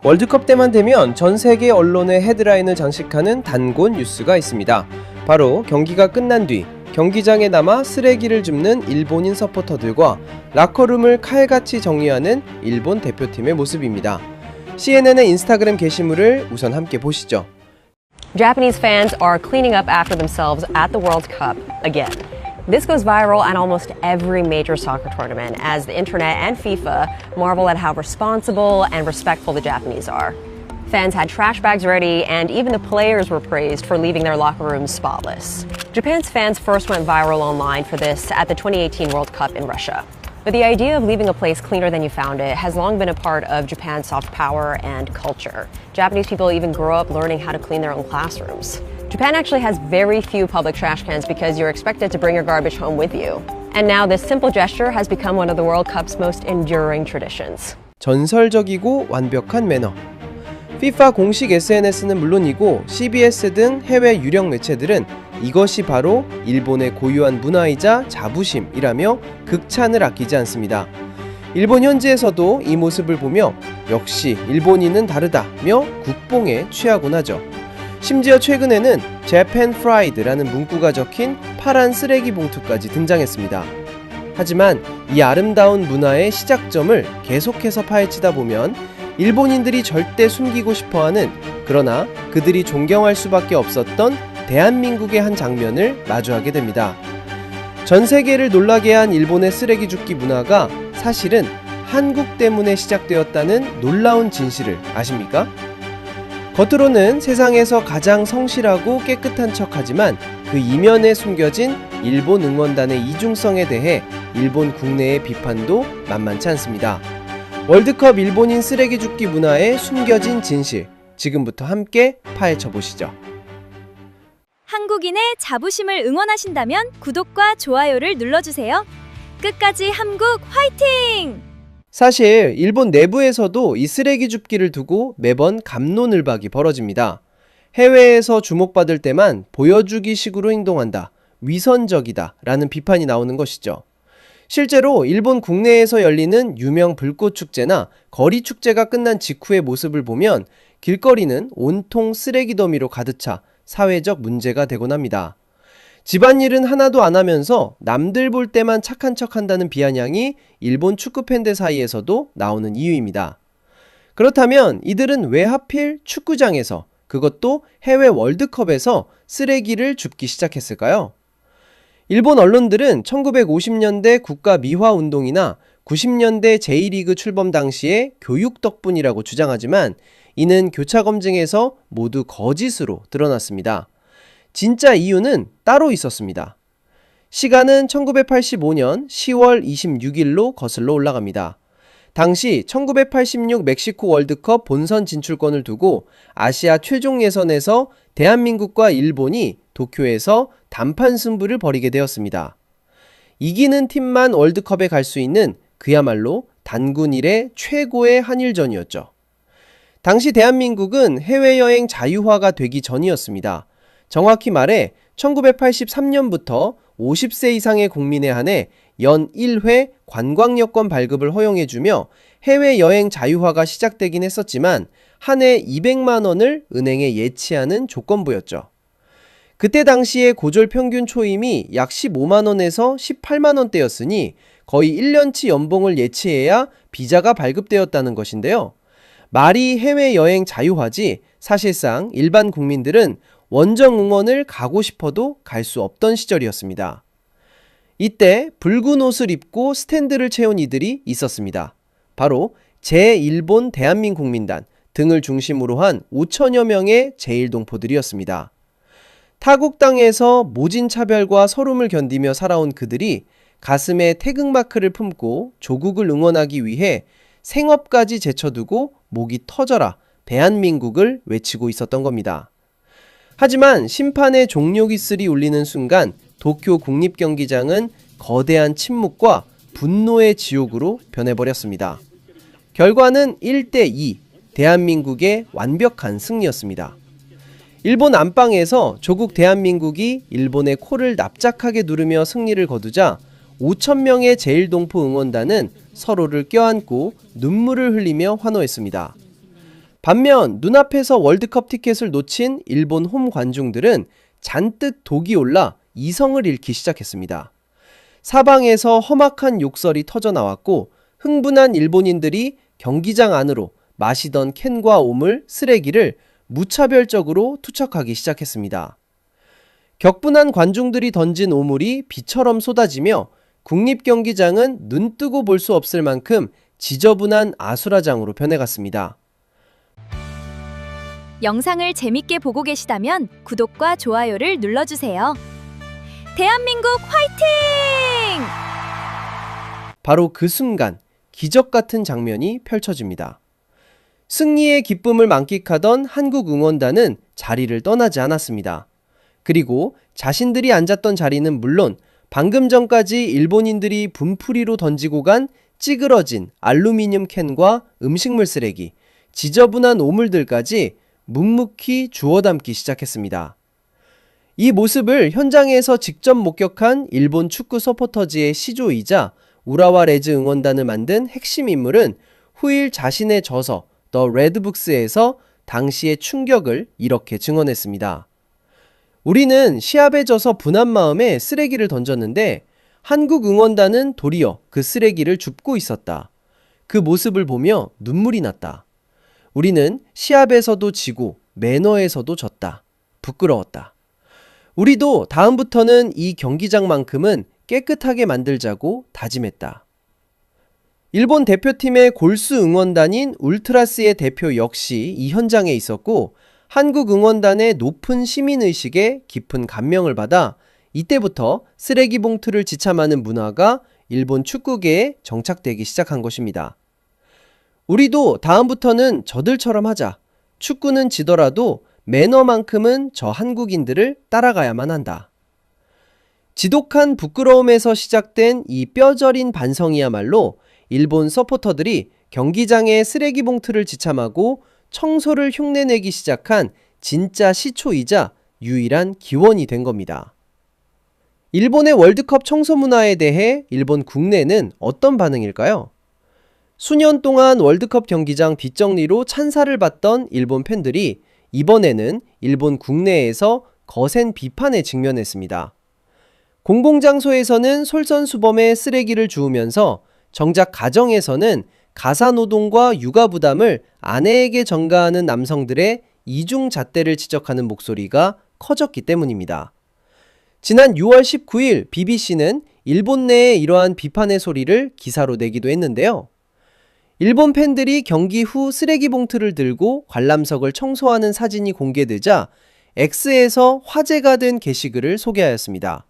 월드컵 때만 되면 전 세계 언론의 헤드라인을 장식하는 단곤 뉴스가 있습니다. 바로 경기가 끝난 뒤 경기장에 남아 쓰레기를 줍는 일본인 서포터들과 라커룸을 칼같이 정리하는 일본 대표팀의 모습입니다. CNN의 인스타그램 게시물을 우선 함께 보시죠. Japanese fans are cleaning up after themselves at the World Cup again. This goes viral at almost every major soccer tournament as the internet and FIFA marvel at how responsible and respectful the Japanese are. Fans had trash bags ready, and even the players were praised for leaving their locker rooms spotless. Japan's fans first went viral online for this at the 2018 World Cup in Russia. But the idea of leaving a place cleaner than you found it has long been a part of Japan's soft power and culture. Japanese people even grow up learning how to clean their own classrooms. Japan actually has very few public trash cans because you're expected to bring your garbage home with you. And now this simple gesture has become one of the World Cup's most enduring traditions. 전설적이고 완벽한 매너. FIFA 공식 SNS는 물론이고 CBS 등 해외 유력 매체들은 이것이 바로 일본의 고유한 문화이자 자부심이라며 극찬을 아끼지 않습니다. 일본 현지에서도 이 모습을 보며 역시 일본인은 다르다며 국뽕에 취하곤 하죠. 심지어 최근에는 Japan Pride라는 문구가 적힌 파란 쓰레기 봉투까지 등장했습니다. 하지만 이 아름다운 문화의 시작점을 계속해서 파헤치다 보면 일본인들이 절대 숨기고 싶어하는, 그러나 그들이 존경할 수밖에 없었던 대한민국의 한 장면을 마주하게 됩니다. 전 세계를 놀라게 한 일본의 쓰레기 줍기 문화가 사실은 한국 때문에 시작되었다는 놀라운 진실을 아십니까? 겉으로는 세상에서 가장 성실하고 깨끗한 척하지만 그 이면에 숨겨진 일본 응원단의 이중성에 대해 일본 국내의 비판도 만만치 않습니다. 월드컵 일본인 쓰레기 줍기 문화의 숨겨진 진실, 지금부터 함께 파헤쳐 보시죠. 한국인의 자부심을 응원하신다면 구독과 좋아요를 눌러주세요. 끝까지 한국 화이팅! 사실 일본 내부에서도 이 쓰레기 줍기를 두고 매번 갑론을박이 벌어집니다. 해외에서 주목받을 때만 보여주기 식으로 행동한다, 위선적이다 라는 비판이 나오는 것이죠. 실제로 일본 국내에서 열리는 유명 불꽃 축제나 거리 축제가 끝난 직후의 모습을 보면 길거리는 온통 쓰레기 더미로 가득 차 사회적 문제가 되곤 합니다. 집안일은 하나도 안 하면서 남들 볼 때만 착한 척 한다는 비아냥이 일본 축구 팬들 사이에서도 나오는 이유입니다. 그렇다면 이들은 왜 하필 축구장에서, 그것도 해외 월드컵에서 쓰레기를 줍기 시작했을까요? 일본 언론들은 1950년대 국가 미화 운동이나 90년대 J리그 출범 당시의 교육 덕분이라고 주장하지만 이는 교차 검증에서 모두 거짓으로 드러났습니다. 진짜 이유는 따로 있었습니다. 시간은 1985년 10월 26일로 거슬러 올라갑니다. 당시 1986 멕시코 월드컵 본선 진출권을 두고 아시아 최종 예선에서 대한민국과 일본이 도쿄에서 단판 승부를 벌이게 되었습니다. 이기는 팀만 월드컵에 갈 수 있는 그야말로 단군 이래 최고의 한일전이었죠. 당시 대한민국은 해외여행 자유화가 되기 전이었습니다. 정확히 말해 1983년부터 50세 이상의 국민에 한해 연 1회 관광여권 발급을 허용해주며 해외여행 자유화가 시작되긴 했었지만 한 해 200만 원을 은행에 예치하는 조건부였죠. 그때 당시의 고졸 평균 초임이 약 15만 원에서 18만 원대였으니 거의 1년치 연봉을 예치해야 비자가 발급되었다는 것인데요. 말이 해외여행 자유화지 사실상 일반 국민들은 원정 응원을 가고 싶어도 갈 수 없던 시절이었습니다. 이때 붉은 옷을 입고 스탠드를 채운 이들이 있었습니다. 바로 제1본 대한민국민단 등을 중심으로 한 5천여 명의 제1동포들이었습니다. 타국 땅에서 모진 차별과 서름을 견디며 살아온 그들이 가슴에 태극마크를 품고 조국을 응원하기 위해 생업까지 제쳐두고 목이 터져라 대한민국을 외치고 있었던 겁니다. 하지만 심판의 종료 기슬이 울리는 순간 도쿄 국립경기장은 거대한 침묵과 분노의 지옥으로 변해버렸습니다. 결과는 1대2, 대한민국의 완벽한 승리였습니다. 일본 안방에서 조국 대한민국이 일본의 코를 납작하게 누르며 승리를 거두자 5,000명의 제1동포 응원단은 서로를 껴안고 눈물을 흘리며 환호했습니다. 반면 눈앞에서 월드컵 티켓을 놓친 일본 홈 관중들은 잔뜩 독이 올라 이성을 잃기 시작했습니다. 사방에서 험악한 욕설이 터져나왔고 흥분한 일본인들이 경기장 안으로 마시던 캔과 오물, 쓰레기를 무차별적으로 투척하기 시작했습니다. 격분한 관중들이 던진 오물이 비처럼 쏟아지며 국립경기장은 눈뜨고 볼 수 없을 만큼 지저분한 아수라장으로 변해갔습니다. 영상을 재밌게 보고 계시다면 구독과 좋아요를 눌러주세요. 대한민국 화이팅! 바로 그 순간 기적 같은 장면이 펼쳐집니다. 승리의 기쁨을 만끽하던 한국 응원단은 자리를 떠나지 않았습니다. 그리고 자신들이 앉았던 자리는 물론 방금 전까지 일본인들이 분풀이로 던지고 간 찌그러진 알루미늄 캔과 음식물 쓰레기, 지저분한 오물들까지 묵묵히 주워 담기 시작했습니다. 이 모습을 현장에서 직접 목격한 일본 축구 서포터즈의 시조이자 우라와 레즈 응원단을 만든 핵심 인물은 후일 자신의 저서 더 레드북스에서 당시의 충격을 이렇게 증언했습니다. 우리는 시합에 져서 분한 마음에 쓰레기를 던졌는데 한국 응원단은 도리어 그 쓰레기를 줍고 있었다. 그 모습을 보며 눈물이 났다. 우리는 시합에서도 지고 매너에서도 졌다. 부끄러웠다. 우리도 다음부터는 이 경기장만큼은 깨끗하게 만들자고 다짐했다. 일본 대표팀의 골수 응원단인 울트라스의 대표 역시 이 현장에 있었고 한국 응원단의 높은 시민의식에 깊은 감명을 받아 이때부터 쓰레기 봉투를 지참하는 문화가 일본 축구계에 정착되기 시작한 것입니다. 우리도 다음부터는 저들처럼 하자. 축구는 지더라도 매너만큼은 저 한국인들을 따라가야만 한다. 지독한 부끄러움에서 시작된 이 뼈저린 반성이야말로 일본 서포터들이 경기장에 쓰레기 봉투를 지참하고 청소를 흉내내기 시작한 진짜 시초이자 유일한 기원이 된 겁니다. 일본의 월드컵 청소 문화에 대해 일본 국내는 어떤 반응일까요? 수년 동안 월드컵 경기장 뒷정리로 찬사를 받던 일본 팬들이 이번에는 일본 국내에서 거센 비판에 직면했습니다. 공공장소에서는 솔선수범해 쓰레기를 주우면서 정작 가정에서는 가사노동과 육아부담을 아내에게 전가하는 남성들의 이중잣대를 지적하는 목소리가 커졌기 때문입니다. 지난 6월 19일 BBC는 일본 내에 이러한 비판의 소리를 기사로 내기도 했는데요. 일본 팬들이 경기 후 쓰레기 봉투를 들고 관람석을 청소하는 사진이 공개되자 X에서 화제가 된 게시글을 소개하였습니다.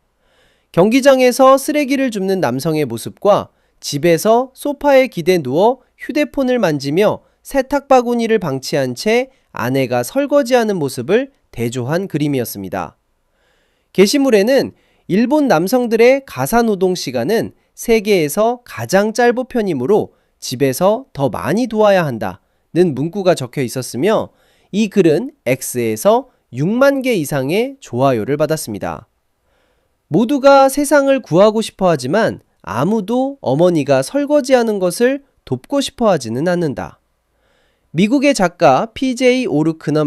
경기장에서 쓰레기를 줍는 남성의 모습과 집에서 소파에 기대 누워 휴대폰을 만지며 세탁 바구니를 방치한 채 아내가 설거지하는 모습을 대조한 그림이었습니다. 게시물에는 일본 남성들의 가사노동 시간은 세계에서 가장 짧은 편이므로 집에서 더 많이 도와야 한다는 문구가 적혀 있었으며 이 글은 X에서 6만 개 이상의 좋아요를 받았습니다. 모두가 세상을 구하고 싶어 하지만 아무도 어머니가 설거지하는 것을 돕고 싶어 하지는 않는다. 미국의 작가 PJ 오르크의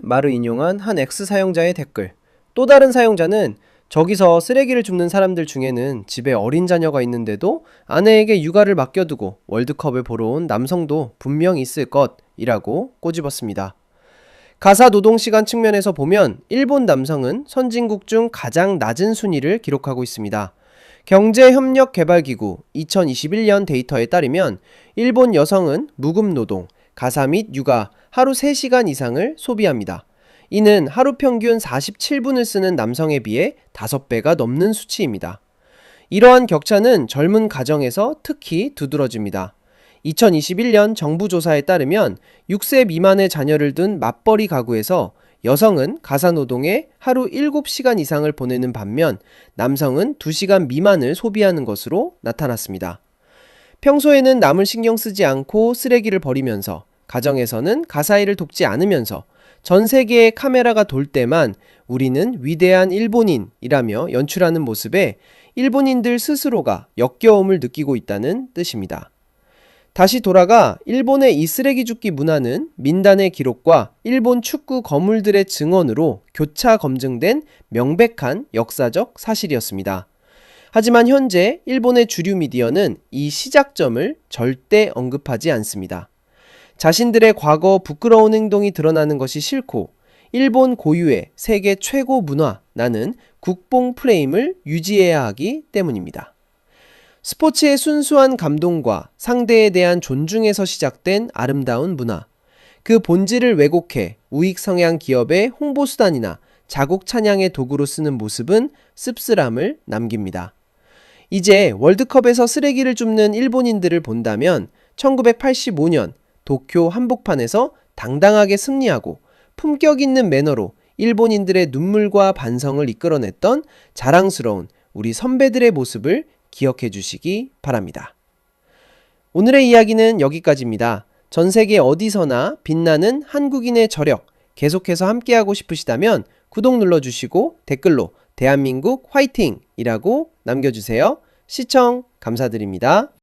말을 인용한 한 X 사용자의 댓글. 또 다른 사용자는 저기서 쓰레기를 줍는 사람들 중에는 집에 어린 자녀가 있는데도 아내에게 육아를 맡겨두고 월드컵을 보러 온 남성도 분명 있을 것이라고 꼬집었습니다. 가사 노동시간 측면에서 보면 일본 남성은 선진국 중 가장 낮은 순위를 기록하고 있습니다. 경제협력개발기구 2021년 데이터에 따르면 일본 여성은 무급노동, 가사 및 육아 하루 3시간 이상을 소비합니다. 이는 하루 평균 47분을 쓰는 남성에 비해 5배가 넘는 수치입니다. 이러한 격차는 젊은 가정에서 특히 두드러집니다. 2021년 정부 조사에 따르면 6세 미만의 자녀를 둔 맞벌이 가구에서 여성은 가사노동에 하루 7시간 이상을 보내는 반면 남성은 2시간 미만을 소비하는 것으로 나타났습니다. 평소에는 남을 신경 쓰지 않고 쓰레기를 버리면서 가정에서는 가사일을 돕지 않으면서 전 세계에 카메라가 돌 때만 우리는 위대한 일본인이라며 연출하는 모습에 일본인들 스스로가 역겨움을 느끼고 있다는 뜻입니다. 다시 돌아가 일본의 이 쓰레기 줍기 문화는 민단의 기록과 일본 축구 거물들의 증언으로 교차 검증된 명백한 역사적 사실이었습니다. 하지만 현재 일본의 주류 미디어는 이 시작점을 절대 언급하지 않습니다. 자신들의 과거 부끄러운 행동이 드러나는 것이 싫고 일본 고유의 세계 최고 문화라는 국뽕 프레임을 유지해야 하기 때문입니다. 스포츠의 순수한 감동과 상대에 대한 존중에서 시작된 아름다운 문화, 그 본질을 왜곡해 우익 성향 기업의 홍보수단이나 자국 찬양의 도구로 쓰는 모습은 씁쓸함을 남깁니다. 이제 월드컵에서 쓰레기를 줍는 일본인들을 본다면 1985년 도쿄 한복판에서 당당하게 승리하고 품격 있는 매너로 일본인들의 눈물과 반성을 이끌어냈던 자랑스러운 우리 선배들의 모습을 기억해 주시기 바랍니다. 오늘의 이야기는 여기까지입니다. 전 세계 어디서나 빛나는 한국인의 저력 계속해서 함께하고 싶으시다면 구독 눌러주시고 댓글로 대한민국 화이팅! 이라고 남겨주세요. 시청 감사드립니다.